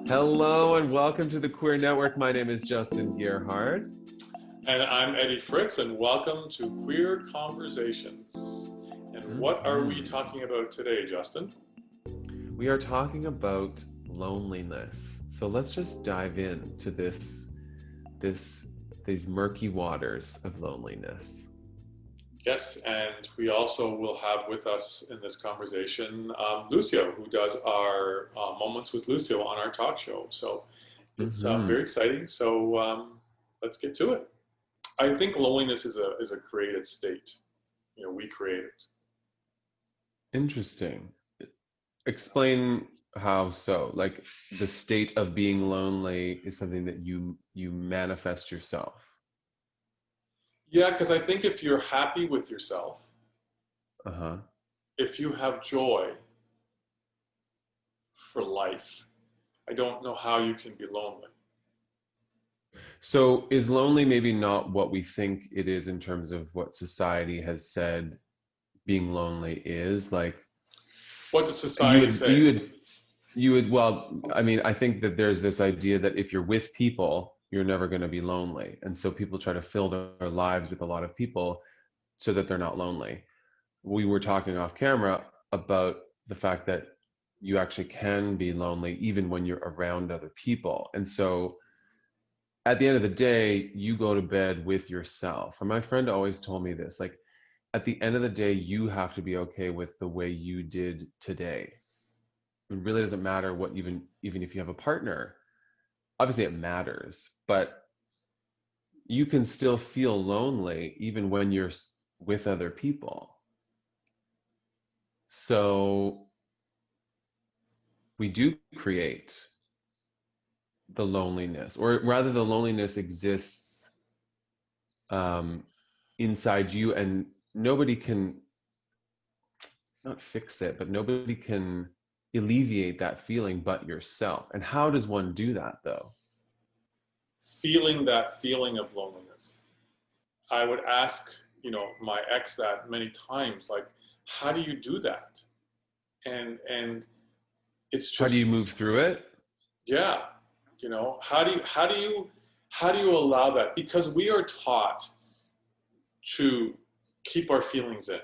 Hello and welcome to the Queer Network. My name is Justin Gerhard. And I'm Eddie Fritz, and welcome to Queer Conversations. And what are we talking about today, Justin? We are talking about loneliness. So let's just dive into these murky waters of loneliness. Yes, and we also will have with us in this conversation Lucio, who does our Moments with Lucio on our talk show. So it's very exciting. So let's get to it. I think loneliness is a created state. You know, we create it. Interesting. Explain how so. Like the state of being lonely is something that you manifest yourself. Yeah, because I think if you're happy with yourself, Uh-huh. if you have joy for life, I don't know how you can be lonely. So is lonely maybe not what we think it is in terms of what society has said being lonely is? Like, what does society say? you would, well, I mean, I think that there's this idea that if you're with people, you're never going to be lonely. And so people try to fill their lives with a lot of people so that they're not lonely. We were talking off camera about the fact that you actually can be lonely even when you're around other people. And so at the end of the day, you go to bed with yourself. And my friend always told me this, like, at the end of the day, you have to be okay with the way you did today. It really doesn't matter what, even if you have a partner, obviously it matters, but you can still feel lonely even when you're with other people. So we do create the loneliness, or rather the loneliness exists inside you, and nobody can, not fix it, but nobody can alleviate that feeling but yourself. And how does one do that though? Feeling that feeling of loneliness. I would ask, my ex that many times, like, how do you do that? And it's just, How do you move through it? yeah, how do you allow that? Because we are taught to keep our feelings in.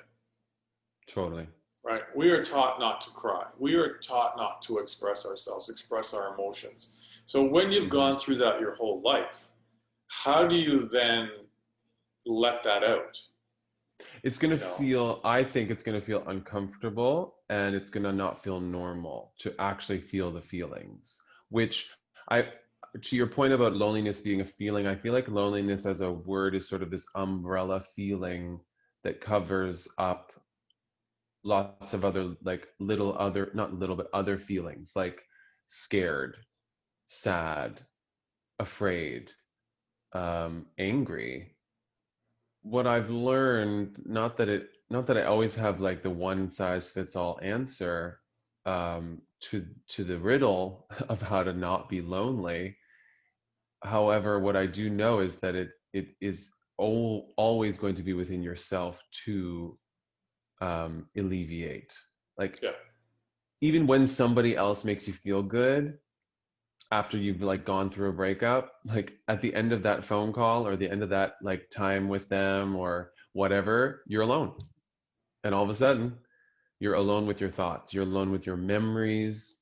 Totally. Right? We are taught not to cry. We are taught not to express ourselves, express our emotions. So when you've gone through that your whole life, how do you then let that out? It's going to feel, I think it's going to feel uncomfortable, and it's going to not feel normal to actually feel the feelings, which to your point about loneliness being a feeling, I feel like loneliness as a word is sort of this umbrella feeling that covers up lots of other, like little other, not little, but other feelings like scared, sad, afraid, angry. What I've learned, not that I always have like the one size fits all answer to the riddle of how to not be lonely. However, what I do know is that it is always going to be within yourself to alleviate. Like, Yeah. even when somebody else makes you feel good after you've like gone through a breakup, like at the end of that phone call or the end of that like time with them or whatever, you're alone. And all of a sudden, you're alone with your thoughts, you're alone with your memories.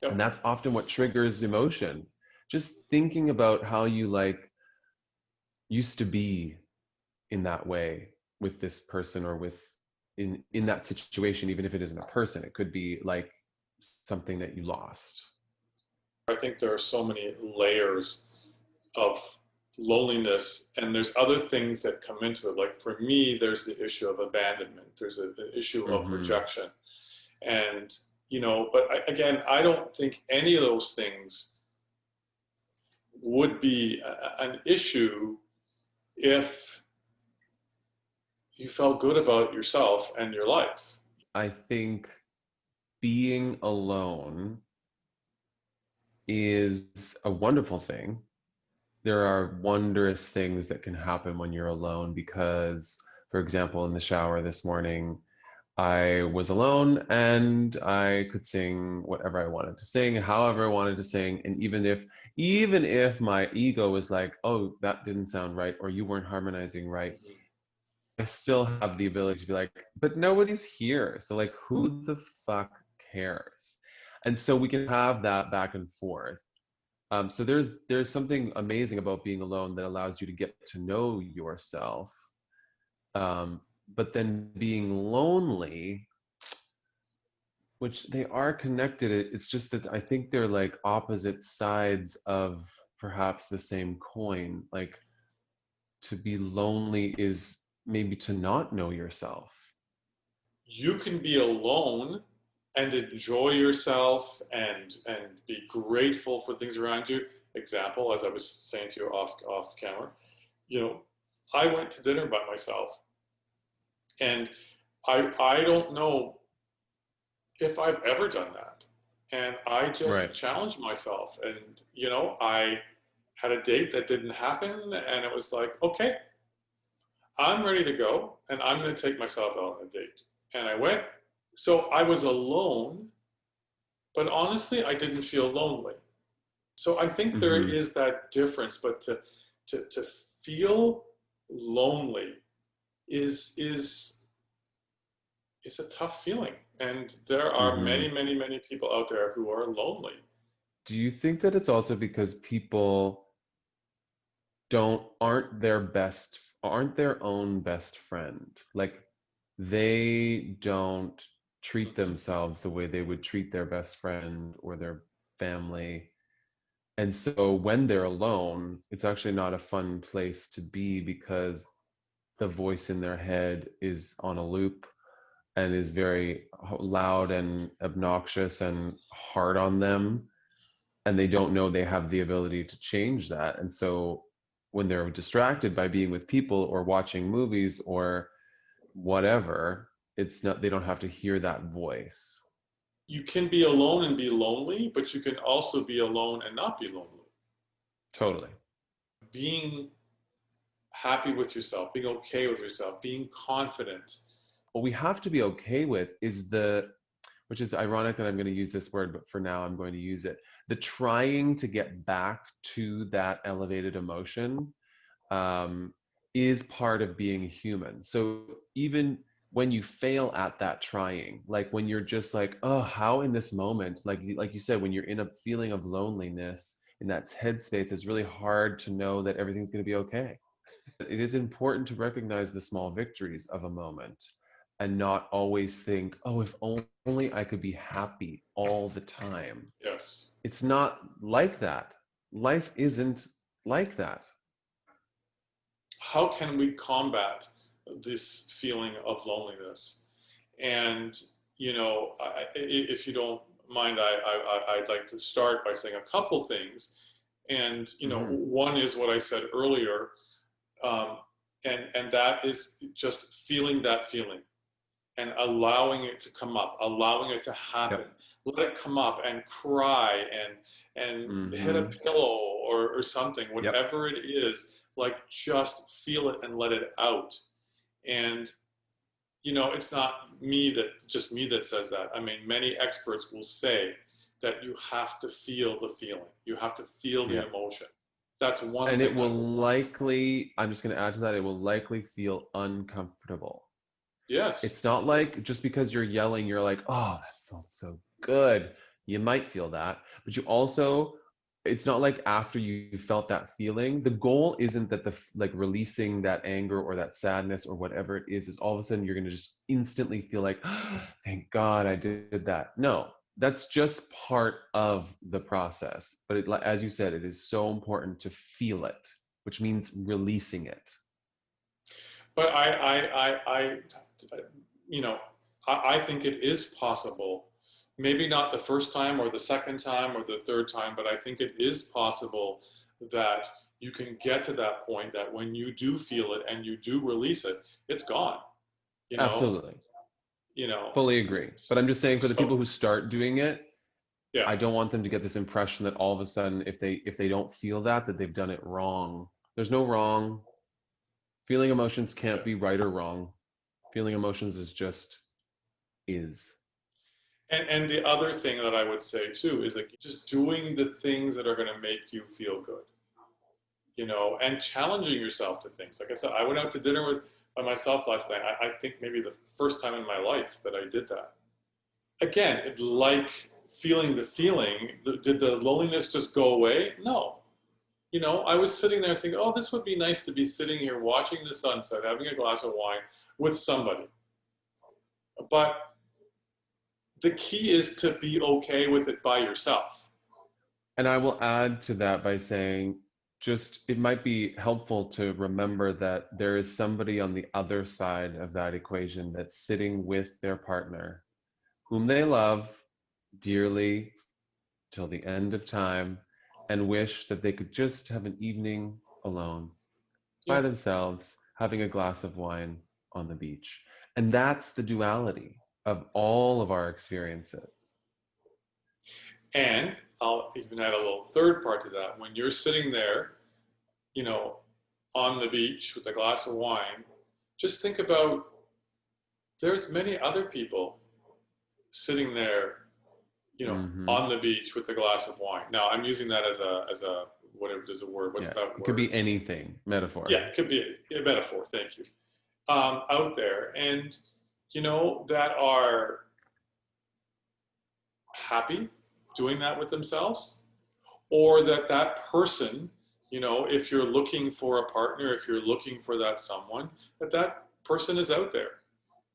Yep. And that's often what triggers emotion. Just thinking about how you like used to be in that way with this person, or with in that situation, even if it isn't a person, it could be like something that you lost. I think there are so many layers of loneliness, and there's other things that come into it. Like for me, there's the issue of abandonment. There's an issue of rejection. And, but again, I don't think any of those things would be an issue if you felt good about yourself and your life. I think being alone is a wonderful thing. There are wondrous things that can happen when you're alone because, for example, in the shower this morning, I was alone and I could sing whatever I wanted to sing, however I wanted to sing. And even if my ego was like, oh, that didn't sound right, or you weren't harmonizing right, I still have the ability to be like, but nobody's here. So like who the fuck cares? And so we can have that back and forth. So there's something amazing about being alone that allows you to get to know yourself. Um, but then being lonely, which they are connected, it's just that I think they're like opposite sides of perhaps the same coin. Like to be lonely is maybe to not know yourself. You can be alone and enjoy yourself and be grateful for things around you. Example, as I was saying to you off camera, you know, I went to dinner by myself, and I don't know if I've ever done that. And I Right. just challenged myself, and I had a date that didn't happen, and it was like, okay, I'm ready to go, and I'm going to take myself out on a date. And I went. So I was alone, but honestly, I didn't feel lonely. So I think there Mm-hmm. is that difference, but to feel lonely is is is a tough feeling, and there are Mm-hmm. many, many, many people out there who are lonely. Do you think that it's also because people don't aren't their own best friend? Like they don't treat themselves the way they would treat their best friend or their family. And so when they're alone, it's actually not a fun place to be because the voice in their head is on a loop and is very loud and obnoxious and hard on them. And they don't know they have the ability to change that. And so when they're distracted by being with people or watching movies or whatever, it's not, they don't have to hear that voice. You can be alone and be lonely, but you can also be alone and not be lonely. Totally. Being happy with yourself, being okay with yourself, being confident. What we have to be okay with is which is ironic that I'm going to use this word, but for now I'm going to use it. The trying to get back to that elevated emotion um, is part of being human. So even when you fail at that trying, like when you're just like, oh, how in this moment, like you said, when you're in a feeling of loneliness in that headspace, it's really hard to know that everything's going to be okay. It is important to recognize the small victories of a moment and not always think, oh, if only I could be happy all the time. Yes. It's not like that. Life isn't like that. How can we combat this feeling of loneliness? And, if you don't mind, I'd like to start by saying a couple things. And, Hmm. one is what I said earlier, um, and that is just feeling that feeling and allowing it to come up, allowing it to happen. Yep. Let it come up and cry and hit a Hmm. pillow or something, Yep. whatever it is, like just feel it and let it out. And it's not just me that says that. I mean, many experts will say that you have to feel the feeling. You have to feel the Yep. emotion. That's one And it thing will I will say. likely, I'm just going to add to that, it will likely feel uncomfortable. Yes. It's not like just because you're yelling, you're like, oh, that felt so good. You might feel that, but you also, it's not like after you felt that feeling, the goal isn't that like releasing that anger or that sadness or whatever it is all of a sudden you're going to just instantly feel like, oh, thank God I did that. No, that's just part of the process. But as you said, it is so important to feel it, which means releasing it. But you know, I think it is possible. Maybe not the first time or the second time or the third time, but I think it is possible that you can get to that point that when you do feel it and you do release it, it's gone. You know, Absolutely. you know. Fully agree. But I'm just saying for the people So who start doing it, yeah, I don't want them to get this impression that all of a sudden if they don't feel that they've done it wrong. There's no wrong. Feeling emotions yeah. can't be right or wrong. Feeling emotions is just is. And the other thing that I would say too is like just doing the things that are going to make you feel good, you know, and challenging yourself to things. Like I said, I went out to dinner by myself last night. I think maybe the first time in my life that I did that. Again, like feeling the feeling, did the loneliness just go away? No. You know, I was sitting there thinking, oh, this would be nice to be sitting here watching the sunset, having a glass of wine with somebody. But the key is to be okay with it by yourself. And I will add to that by saying, just it might be helpful to remember that there is somebody on the other side of that equation that's sitting with their partner, whom they love dearly till the end of time, and wish that they could just have an evening alone by Yeah. themselves, having a glass of wine on the beach. And that's the duality of all of our experiences. And I'll even add a little third part to that. When you're sitting there, you know, on the beach with a glass of wine, just think about there's many other people sitting there, you know, Mm-hmm. on the beach with a glass of wine. Now I'm using that as a whatever there's a word. What's Yeah, that it could word? be anything, metaphor. Yeah, it could be a metaphor. Thank you. Out there, and you know, that are happy doing that with themselves, or that person, you know, if you're looking for a partner, if you're looking for that someone, that person is out there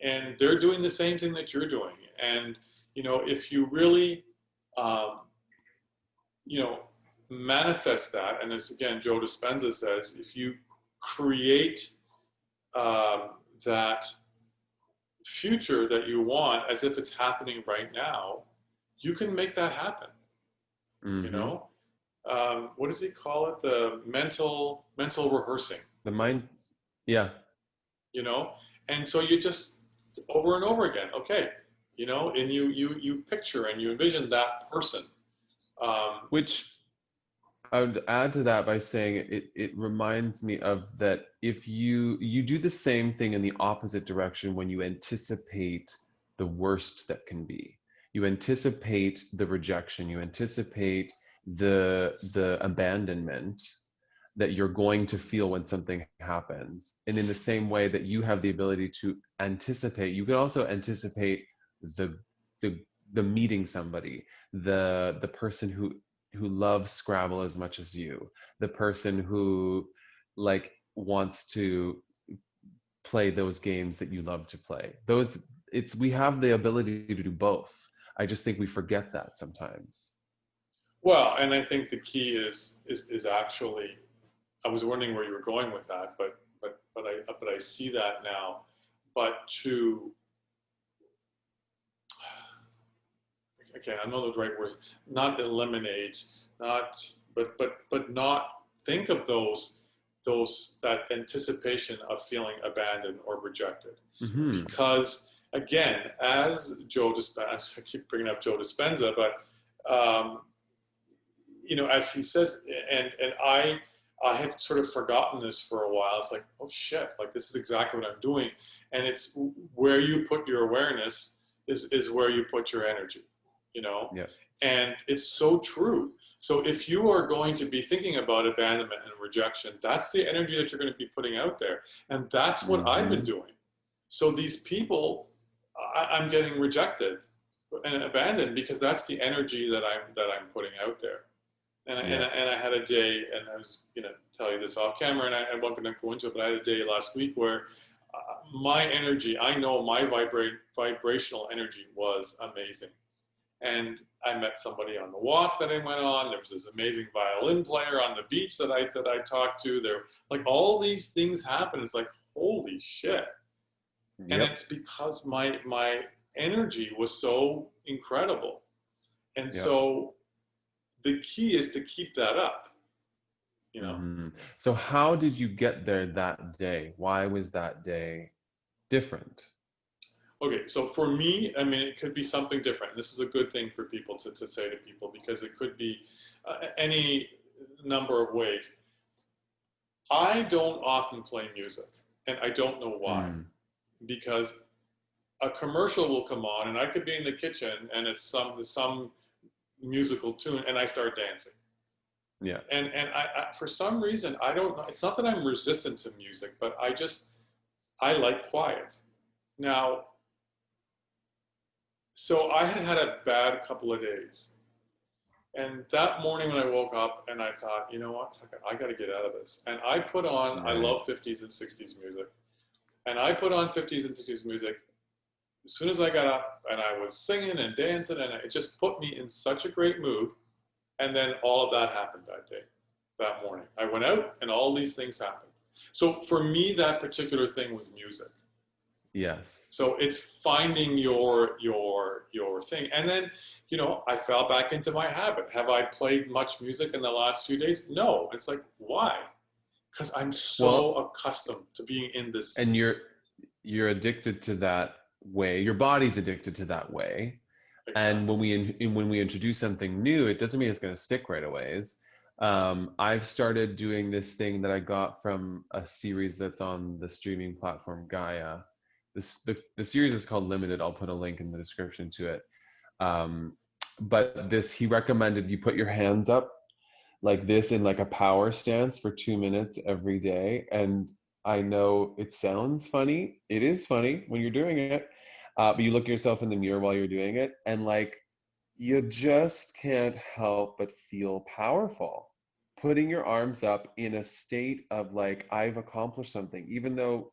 and they're doing the same thing that you're doing. And you know, if you really um, you know, manifest that, and as again Joe Dispenza says, if you create that future that you want as if it's happening right now, you can make that happen. You Mm-hmm. know, what does he call it? The mental rehearsing. The mind, yeah. You know, and so you just over and over again. Okay, you know, and you picture and you envision that person. Which I would add to that by saying it reminds me of that if you do the same thing in the opposite direction when you anticipate the worst that can be. You anticipate the rejection, you anticipate the abandonment that you're going to feel when something happens. And in the same way that you have the ability to anticipate, you can also anticipate the the the meeting somebody, the person who loves Scrabble as much as you, the person who like wants to play those games that you love to play. Those it's we have the ability to do both. I just think we forget that sometimes. well, and I think the key is actually, I was wondering where you were going with that, but I see that now. But to, again, I know the right words, not eliminate, not but not think of those that anticipation of feeling abandoned or rejected, Mm-hmm. because again, as Joe Dispenza, I keep bringing up Joe Dispenza, but you know, as he says, and I had sort of forgotten this for a while. It's like, oh shit, like this is exactly what I'm doing. And it's where you put your awareness is where you put your energy, you know? Yeah. And it's so true. So if you are going to be thinking about abandonment and rejection, that's the energy that you're going to be putting out there. And that's what I've been Mm-hmm. doing. So these people, I'm getting rejected and abandoned because that's the energy that I'm putting out there. Yeah. And I had a day, and I was going to tell you this off camera, and I wasn't going to go into it, but I had a day last week where my energy, I know my vibrational energy was amazing. And I met somebody on the walk that I went on. There was this amazing violin player on the beach that I talked to. There, like all these things happen. It's like, holy shit. And Yep. it's because my energy was so incredible. And Yep. so the key is to keep that up, you know. Mm-hmm. So how did you get there that day? Why was that day different? Okay, so for me, I mean, it could be something different. This is a good thing for people to say to people because it could be any number of ways. I don't often play music, and I don't know why. Mm. Because a commercial will come on, and I could be in the kitchen, and it's some musical tune, and I start dancing. Yeah. And I for some reason, I don't know. It's not that I'm resistant to music, but I like quiet. Now, so I had a bad couple of days. And that morning when I woke up and I thought, you know what, I got to get out of this. And I put on, I Right. love 50s and 60s music. And I put on 50s and 60s music as soon as I got up, and I was singing and dancing, and it just put me in such a great mood. And then all of that happened that day, that morning. I went out and all these things happened. So for me, that particular thing was music. Yes. So it's finding your thing. And then, you know, I fell back into my habit. Have I played much music in the last few days? No. It's like, why? Because I'm so accustomed to being in this. And you're addicted to that way. Your body's addicted to that way. Exactly. And when we introduce something new, it doesn't mean it's going to stick right away. I've started doing this thing that I got from a series that's on the streaming platform Gaia. The series is called Limited. I'll put a link in the description to it. But he recommended you put your hands up like this in like a power stance for 2 minutes every day. And I know it sounds funny. It is funny when you're doing it. But you look yourself in the mirror while you're doing it, and like you just can't help but feel powerful. Putting your arms up in a state of like, I've accomplished something, even though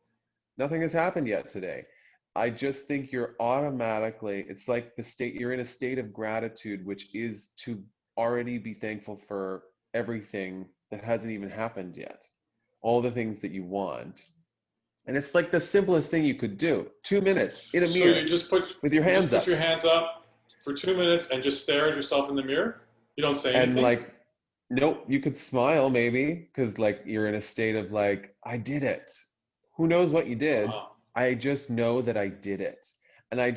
nothing has happened yet today. I just think you're automatically, it's like you're in a state of gratitude, which is to already be thankful for everything that hasn't even happened yet, all the things that you want. And it's like the simplest thing you could do. 2 minutes in a So mirror with your hands up. your hands up for 2 minutes and just stare at yourself in the mirror. You don't say And anything. like, nope, you could smile maybe because like you're in a state of like, I did it. Who knows what you did? Wow. I just know that I did it. And I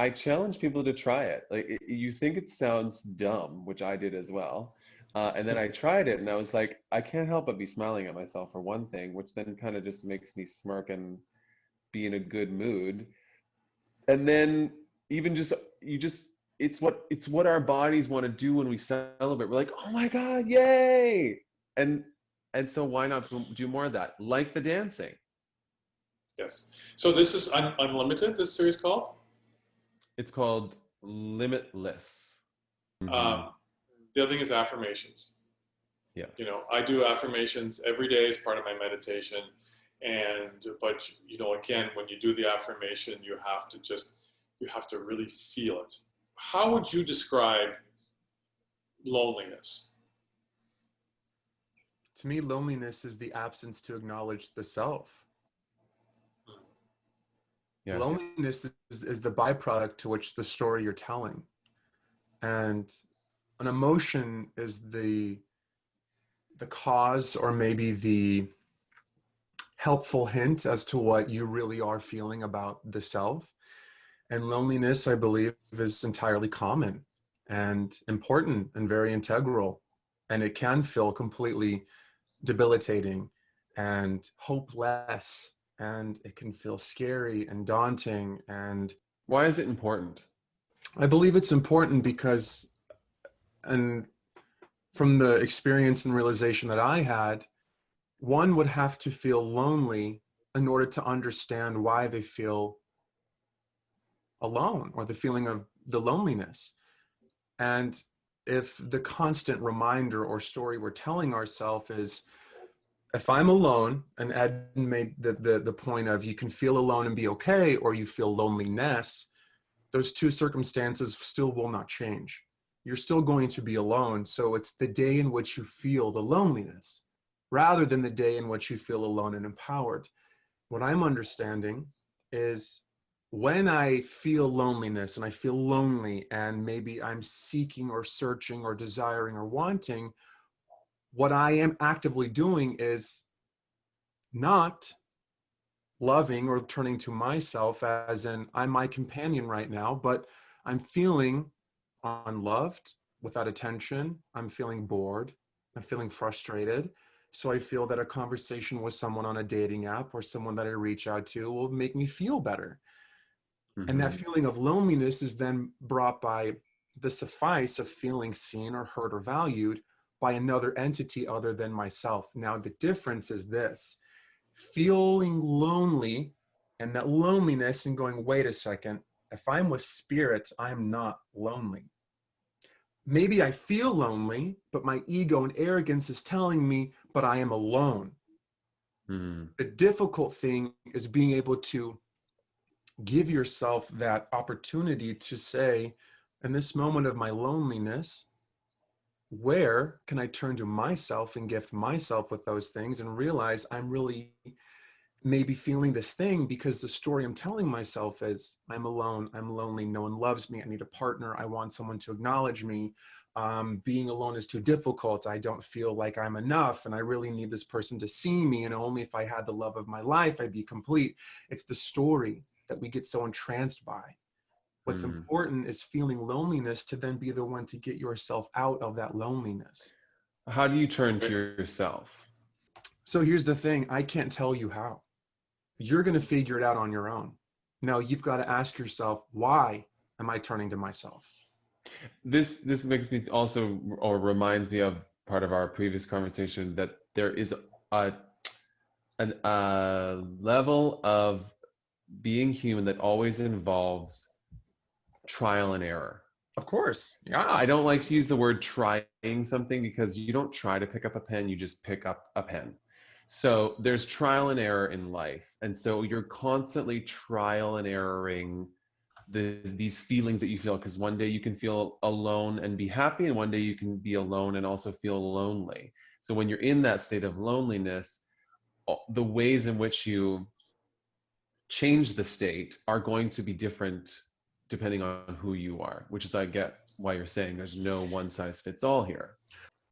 challenge people to try it. Like you think it sounds dumb, which I did as well. And then I tried it and I was like, I can't help but be smiling at myself for one thing, which then kind of just makes me smirk and be in a good mood. And then even just it's what our bodies want to do when we celebrate. We're like, oh my God, yay. And so why not do more of that? Like the dancing. Yes. So this is Unlimited, this series called? It's called Limitless. The other thing is affirmations. Yeah. You know, I do affirmations every day as part of my meditation. But you know, again, when you do the affirmation, you have to really feel it. How would you describe loneliness? To me, loneliness is the absence to acknowledge the self. Yes. Loneliness is the byproduct to which the story you're telling. And an emotion is the cause, or maybe the helpful hint as to what you really are feeling about the self. And loneliness, I believe, is entirely common and important and very integral. And it can feel completely debilitating and hopeless, and it can feel scary and daunting. And why is it important? I believe it's important because, and from the experience and realization that I had, one would have to feel lonely in order to understand why they feel alone, or the feeling of the loneliness. And if the constant reminder or story we're telling ourselves is, if I'm alone, and Ed made the point of you can feel alone and be okay, or you feel loneliness, those two circumstances still will not change. You're still going to be alone. So it's the day in which you feel the loneliness rather than the day in which you feel alone and empowered. What I'm understanding is, when I feel loneliness and I feel lonely and maybe I'm seeking or searching or desiring or wanting, what I am actively doing is not loving or turning to myself as in I'm my companion right now, but I'm feeling unloved, without attention. I'm feeling bored. I'm feeling frustrated. So I feel that a conversation with someone on a dating app or someone that I reach out to will make me feel better. And that feeling of loneliness is then brought by the suffice of feeling seen or heard or valued by another entity other than myself. Now, the difference is this: feeling lonely and that loneliness and going, wait a second, if I'm with spirit, I'm not lonely. Maybe I feel lonely, but my ego and arrogance is telling me, but I am alone. The difficult thing is being able to give yourself that opportunity to say, in this moment of my loneliness, where can I turn to myself and gift myself with those things and realize I'm really maybe feeling this thing because the story I'm telling myself is I'm alone, I'm lonely, no one loves me, I need a partner, I want someone to acknowledge me, being alone is too difficult, I don't feel like I'm enough, and I really need this person to see me, and only if I had the love of my life I'd be complete. It's the story that we get so entranced by. What's important is feeling loneliness to then be the one to get yourself out of that loneliness. How do you turn to yourself? So here's the thing, I can't tell you how. You're going to figure it out on your own. Now you've got to ask yourself, why am I turning to myself? This makes me also, or reminds me of part of our previous conversation, that there is a level of being human that always involves trial and error. Of course. Yeah. I don't like to use the word trying something, because you don't try to pick up a pen, you just pick up a pen. So there's trial and error in life. And so you're constantly trial and erroring these feelings that you feel, because one day you can feel alone and be happy, and one day you can be alone and also feel lonely. So when you're in that state of loneliness, the ways in which you change the state are going to be different depending on who you are, which is, I get why you're saying there's no one size fits all here.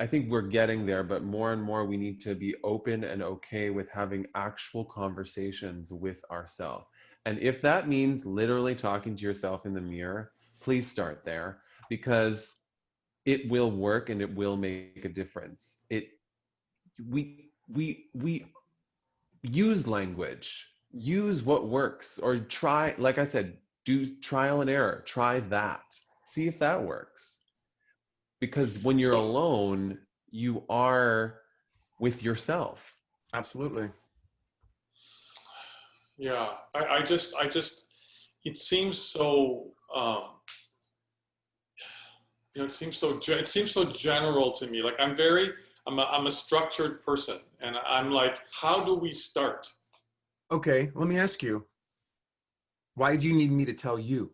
I think we're getting there, but more and more we need to be open and okay with having actual conversations with ourselves. And if that means literally talking to yourself in the mirror, please start there, because it will work and it will make a difference. We use language, use what works, or try, like I said, do trial and error, try that, see if that works. Because when you're alone, you are with yourself. Absolutely. Yeah, I just, it seems so, it seems so general to me. Like I'm a structured person, and I'm like, how do we start? Okay, let me ask you, why do you need me to tell you?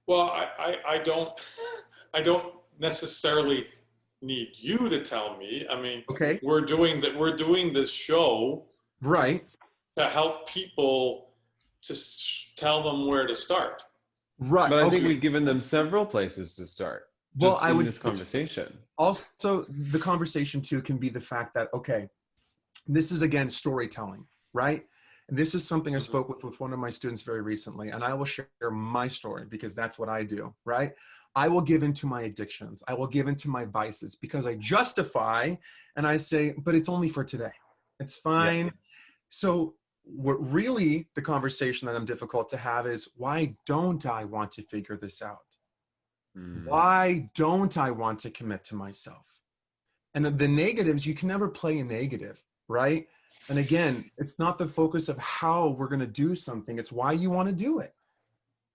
Well, I don't necessarily need you to tell me. I mean, okay, we're doing this show, right, to help people, to tell them where to start. right. But I Okay. think we've given them several places to start. Well, just in this conversation. Also, the conversation too can be the fact that, okay, this is again storytelling, right? And this is something I spoke with one of my students very recently, and I will share my story because that's what I do, right? I will give into my addictions. I will give into my vices because I justify and I say, but it's only for today. It's fine. Yeah. So what really the conversation that I'm difficult to have is, why don't I want to figure this out? Why don't I want to commit to myself? And the negatives, you can never play a negative, right? And again, it's not the focus of how we're going to do something. It's why you want to do it.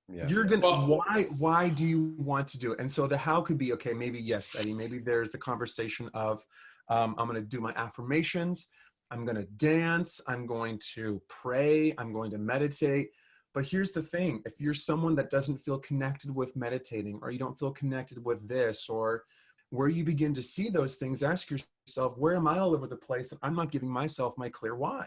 Yeah. You're going to, why do you want to do it? And so the how could be, okay, maybe, yes, Eddie, maybe there's the conversation of, I'm going to do my affirmations. I'm going to dance. I'm going to pray. I'm going to meditate. But here's the thing. If you're someone that doesn't feel connected with meditating, or you don't feel connected with this, or where you begin to see those things, ask yourself, where am I all over the place? And I'm not giving myself my clear why.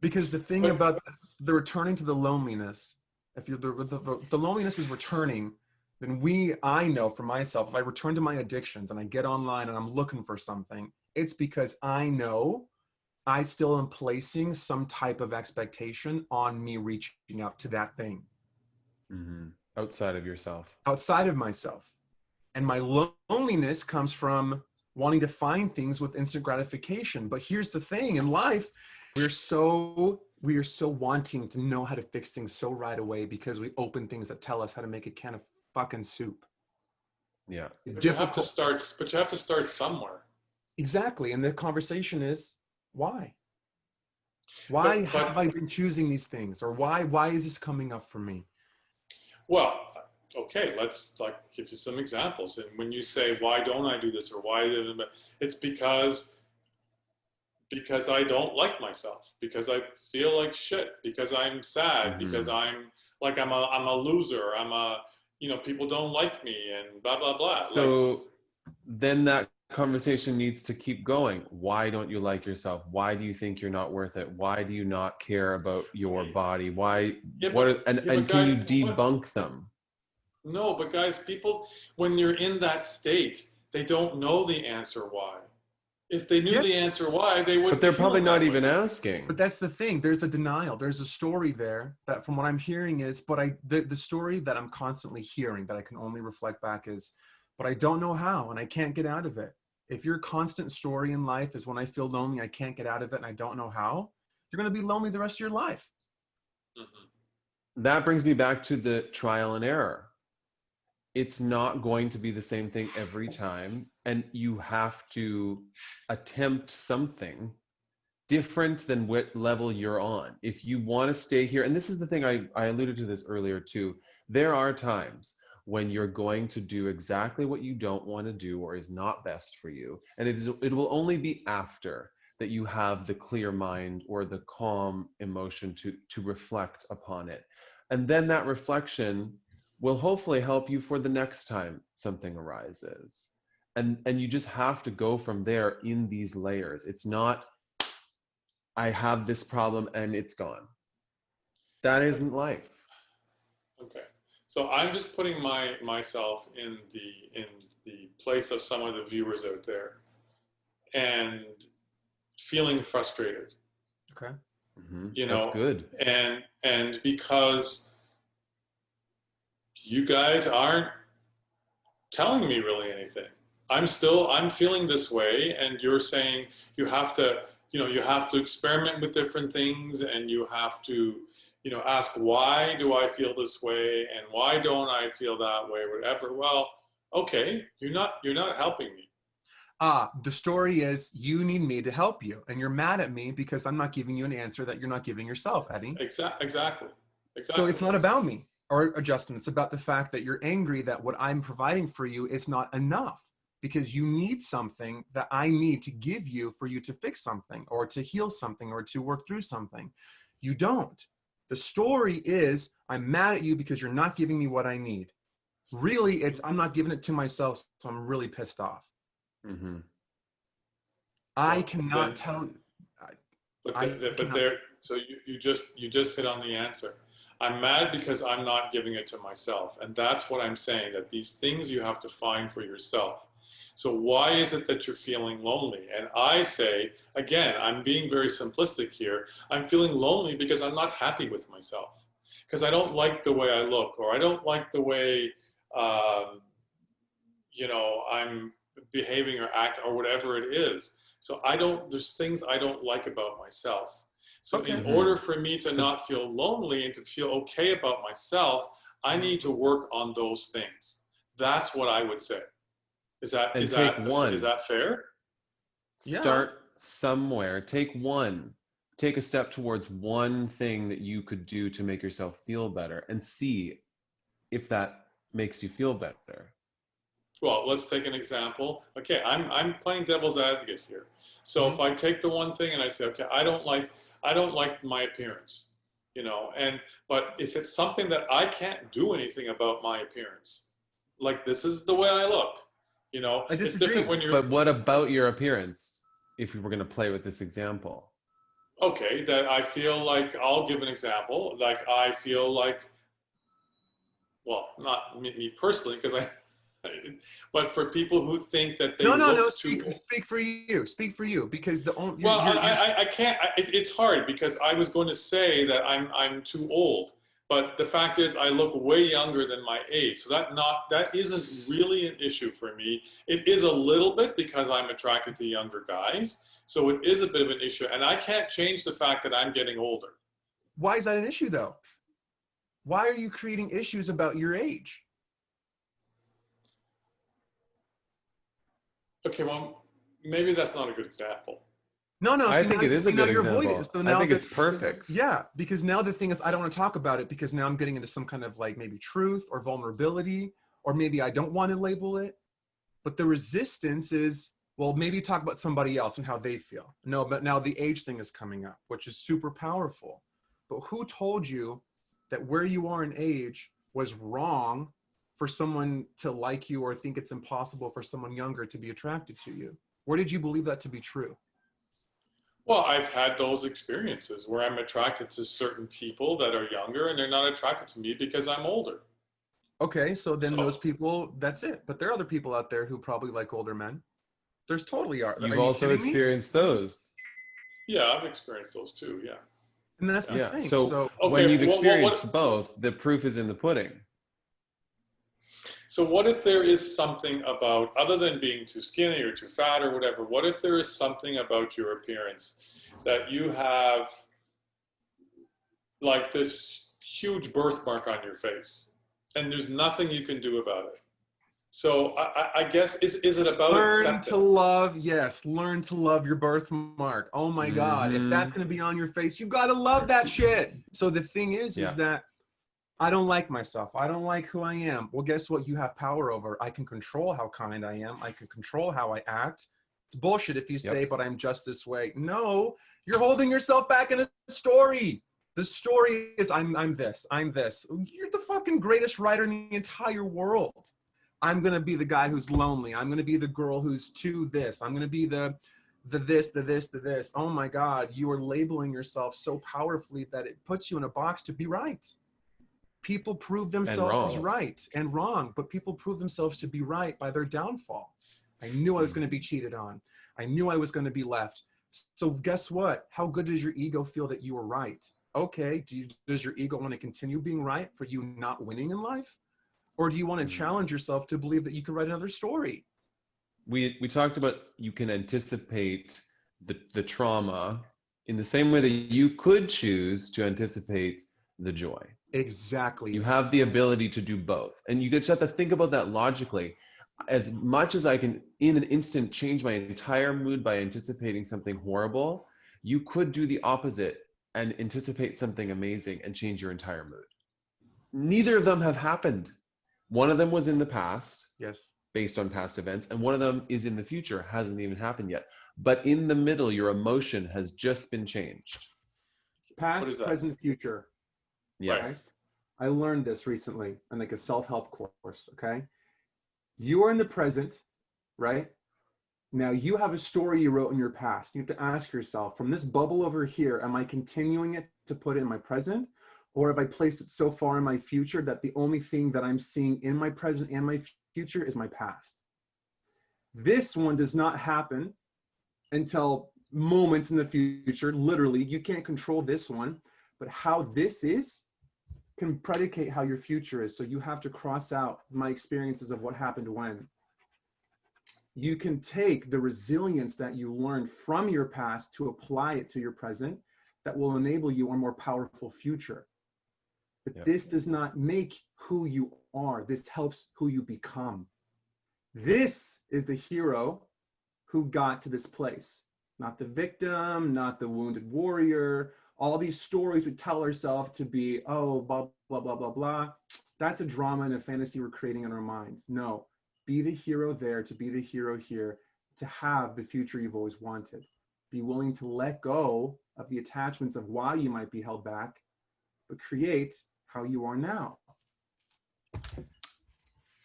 Because the thing about the returning to the loneliness, if you're the loneliness is returning, then I know for myself, if I return to my addictions and I get online and I'm looking for something, it's because I know I still am placing some type of expectation on me reaching out to that thing. Outside of yourself. Outside of myself. And my loneliness comes from wanting to find things with instant gratification. But here's the thing in life, we are so wanting to know how to fix things so right away because we open things that tell us how to make a can of fucking soup. Yeah. But you have to start somewhere. Exactly. And the conversation is, why? Why But have I been choosing these things? Or why is this coming up for me? well, okay, let's like give you some examples. And when you say, why don't I do this, or why, it's because I don't like myself, because I feel like shit, because I'm sad, because I'm a loser, people don't like me, and blah blah blah. So then that conversation needs to keep going. Why don't you like yourself? Why do you think you're not worth it? Why do you not care about your body? Why? And can you debunk them? No, but guys, people, when you're in that state, they don't know the answer why. If they knew the answer why, they wouldn't. But they're probably not even asking. But that's the thing. There's the denial. There's a story there that, from what I'm hearing, is, the story that I'm constantly hearing that I can only reflect back is, but I don't know how, and I can't get out of it. If your constant story in life is, when I feel lonely, I can't get out of it, and I don't know how, you're going to be lonely the rest of your life. Mm-hmm. That brings me back to the trial and error. It's not going to be the same thing every time, and you have to attempt something different than what level you're on. If you want to stay here, and this is the thing, I alluded to this earlier too, there are times when you're going to do exactly what you don't want to do or is not best for you, and it will only be after that you have the clear mind or the calm emotion to reflect upon it. And then that reflection will hopefully help you for the next time something arises. And you just have to go from there in these layers. It's not, I have this problem and it's gone. That isn't life. Okay. So I'm just putting myself in the place of some of the viewers out there and feeling frustrated. Okay. That's good. And because you guys aren't telling me really anything. I'm feeling this way, and you're saying you have to experiment with different things, and you have to, ask, why do I feel this way, and why don't I feel that way, whatever. Well, okay, you're not helping me. The story is, you need me to help you, and you're mad at me because I'm not giving you an answer that you're not giving yourself, Eddie. Exactly. So it's not about me or Justin. It's about the fact that you're angry that what I'm providing for you is not enough, because you need something that I need to give you for you to fix something or to heal something or to work through something. You don't. The story is, I'm mad at you because you're not giving me what I need. Really, it's, I'm not giving it to myself, so I'm really pissed off. Mm-hmm. I cannot tell. So you just hit on the answer. I'm mad because I'm not giving it to myself, and that's what I'm saying. That these things you have to find for yourself. So why is it that you're feeling lonely? And I say, again, I'm being very simplistic here. I'm feeling lonely because I'm not happy with myself, because I don't like the way I look, or I don't like the way I'm behaving or acting or whatever it is. So there's things I don't like about myself. So in order for me to not feel lonely and to feel okay about myself, I need to work on those things. That's what I would say. Is that fair? Start somewhere. Take a step towards one thing that you could do to make yourself feel better, and see if that makes you feel better. Well, let's take an example. Okay, I'm playing devil's advocate here. So if I take the one thing and I say, okay, I don't like my appearance, but if it's something that I can't do anything about my appearance, like this is the way I look, it's different when you're. But what about your appearance? If we were going to play with this example. Okay, that I feel like, I'll give an example. Like I feel like, well, not me personally, because but for people who think that they speak for you, because the only. Well, I can't. It's hard, because I was going to say that I'm too old, but the fact is I look way younger than my age, so that isn't really an issue for me. It is a little bit because I'm attracted to younger guys. So it is a bit of an issue. And I can't change the fact that I'm getting older. Why is that an issue though? Why are you creating issues about your age? Okay, well, maybe that's not a good example. No, I think it is a good example. I think it's perfect. Yeah, because now the thing is, I don't want to talk about it because now I'm getting into some kind of like maybe truth or vulnerability, or maybe I don't want to label it. But the resistance is, well, maybe talk about somebody else and how they feel. No, but now the age thing is coming up, which is super powerful. But who told you that where you are in age was wrong for someone to like you, or think it's impossible for someone younger to be attracted to you? Where did you believe that to be true? Well, I've had those experiences where I'm attracted to certain people that are younger and they're not attracted to me because I'm older. Okay, so then those people, that's it. But there are other people out there who probably like older men. There's totally are. You've Are you also kidding me? experienced those. Yeah, I've experienced those too, yeah. And that's the thing. So okay, when you've experienced both, the proof is in the pudding. So what if there is something about, other than being too skinny or too fat or whatever, what if there is something about your appearance that you have like this huge birthmark on your face and there's nothing you can do about it? So I guess, is it about learn to love, yes, learn to love your birthmark. Oh my God, if that's going to be on your face, you got to love that shit. So the thing is that I don't like myself. I don't like who I am. Well, guess what? You have power over. I can control how kind I am. I can control how I act. It's bullshit if you say, but I'm just this way. No, you're holding yourself back in a story. The story is I'm this, I'm this. You're the fucking greatest writer in the entire world. I'm going to be the guy who's lonely. I'm going to be the girl who's too this. I'm going to be the this, the this, the this. Oh my God, you are labeling yourself so powerfully that it puts you in a box to be right. People prove themselves right and wrong, but people prove themselves to be right by their downfall. I knew I was going to be cheated on. I knew I was going to be left. So guess what? How good does your ego feel that you were right? Okay, does your ego want to continue being right for you not winning in life? Or do you want to challenge yourself to believe that you can write another story? We talked about you can anticipate the trauma in the same way that you could choose to anticipate the joy. Exactly. You have the ability to do both. And you just have to think about that logically. As much as I can, in an instant, change my entire mood by anticipating something horrible, you could do the opposite and anticipate something amazing and change your entire mood. Neither of them have happened. One of them was in the past, yes, based on past events, and one of them is in the future, hasn't even happened yet. But in the middle, your emotion has just been changed. Past, present, future. Yes. Right? I learned this recently in like a self-help course, okay? You are in the present, right? Now you have a story you wrote in your past. You have to ask yourself, from this bubble over here, am I continuing it to put it in my present? Or have I placed it so far in my future that the only thing that I'm seeing in my present and my future is my past? This one does not happen until moments in the future. Literally, you can't control this one, but how this is can predicate how your future is. So you have to cross out my experiences of what happened when. You can take the resilience that you learned from your past to apply it to your present that will enable you a more powerful future. But this does not make who you are. This helps who you become. This is the hero who got to this place, not the victim, not the wounded warrior. All these stories we tell ourselves to be, oh, blah, blah, blah, blah, blah. That's a drama and a fantasy we're creating in our minds. No, be the hero there, to be the hero here, to have the future you've always wanted. Be willing to let go of the attachments of why you might be held back, but create how you are now.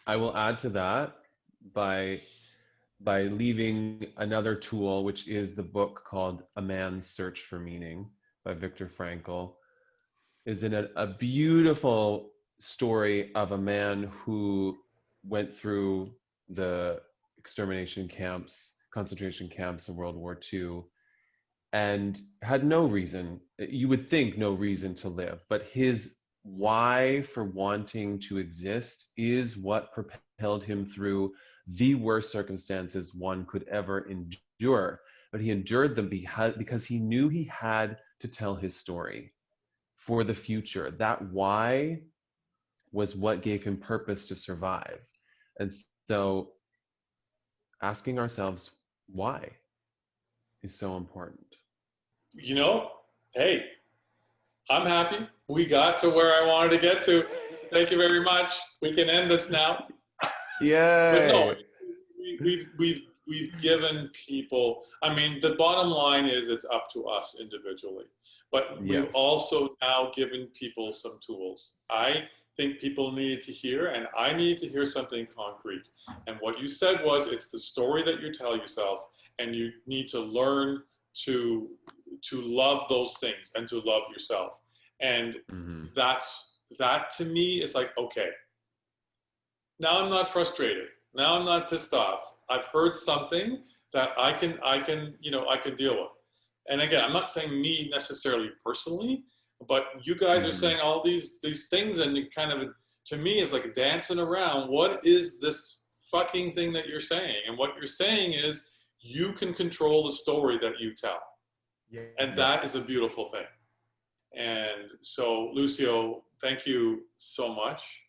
I will add to that by leaving another tool, which is the book called A Man's Search for Meaning by Viktor Frankl. Is in a beautiful story of a man who went through the extermination camps, concentration camps in World War II, and had no reason, you would think no reason to live, but his why for wanting to exist is what propelled him through the worst circumstances one could ever endure. but he endured them because he knew he had to tell his story for the future. That why was what gave him purpose to survive. And so asking ourselves why is so important. You know, hey, I'm happy. We got to where I wanted to get to. Thank you very much. We can end this now. Yay! But no, we've given people. I mean, the bottom line is it's up to us individually. But we've also now given people some tools. I think people need to hear, and I need to hear something concrete. And what you said was, it's the story that you tell yourself, and you need to learn to love those things and to love yourself. And that to me is like, okay, now I'm not frustrated. Now I'm not pissed off. I've heard something that I can deal with. And again, I'm not saying me necessarily personally, but you guys are saying all these things, and you kind of, to me, it's like dancing around. What is this fucking thing that you're saying? And what you're saying is you can control the story that you tell. And that is a beautiful thing. And so, Lucio, thank you so much.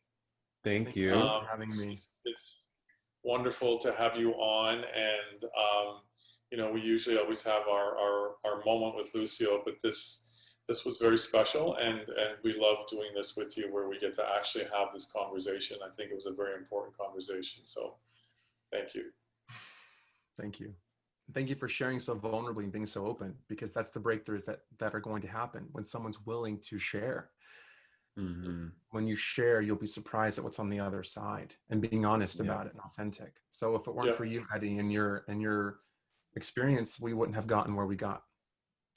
Thank you for having me. It's wonderful to have you on. And, we usually always have our moment with Lucio, but this was very special. And we love doing this with you, where we get to actually have this conversation. I think it was a very important conversation. So thank you. Thank you. Thank you for sharing so vulnerably and being so open, because that's the breakthroughs that are going to happen when someone's willing to share. When you share, you'll be surprised at what's on the other side, and being honest about it and authentic. So if it weren't for you, Eddie, and your experience, we wouldn't have gotten where we got.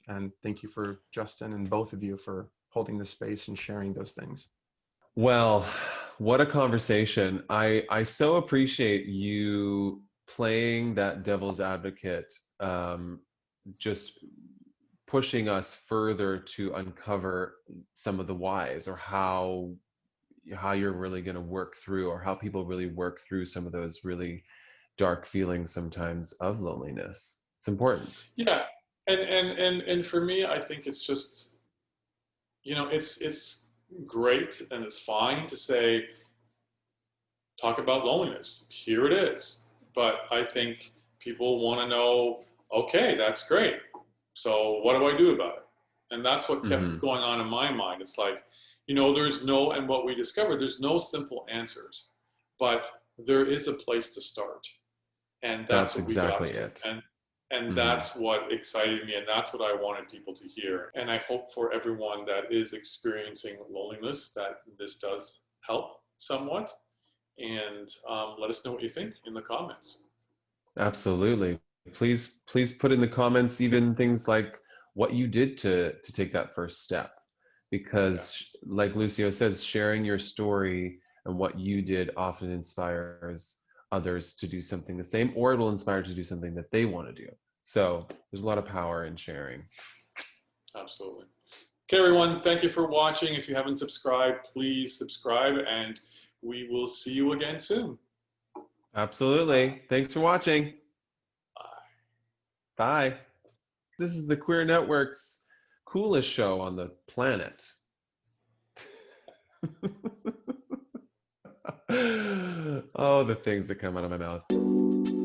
And thank you for Justin and both of you for holding this space and sharing those things. Well, what a conversation. I so appreciate you playing that devil's advocate, just pushing us further to uncover some of the whys, or how you're really going to work through, or how people really work through some of those really dark feelings sometimes of loneliness. It's important. Yeah. And for me, I think it's just, it's great and it's fine to say, talk about loneliness. Here it is. But I think people want to know, okay, that's great. So what do I do about it? And that's what kept going on in my mind. It's like, and what we discovered, there's no simple answers, but there is a place to start. And that's what exactly we got it. to. And that's what excited me, and that's what I wanted people to hear. And I hope for everyone that is experiencing loneliness that this does help somewhat. And let us know what you think in the comments. Absolutely. Please put in the comments even things like what you did to take that first step, because like Lucio says, sharing your story and what you did often inspires others to do something the same, or it will inspire to do something that they want to do. So there's a lot of power in sharing. Absolutely. Okay, everyone, thank you for watching. If you haven't subscribed, please subscribe, and we will see you again soon. Absolutely. Thanks for watching. Bye. This is the Queer Network's coolest show on the planet. Oh, the things that come out of my mouth.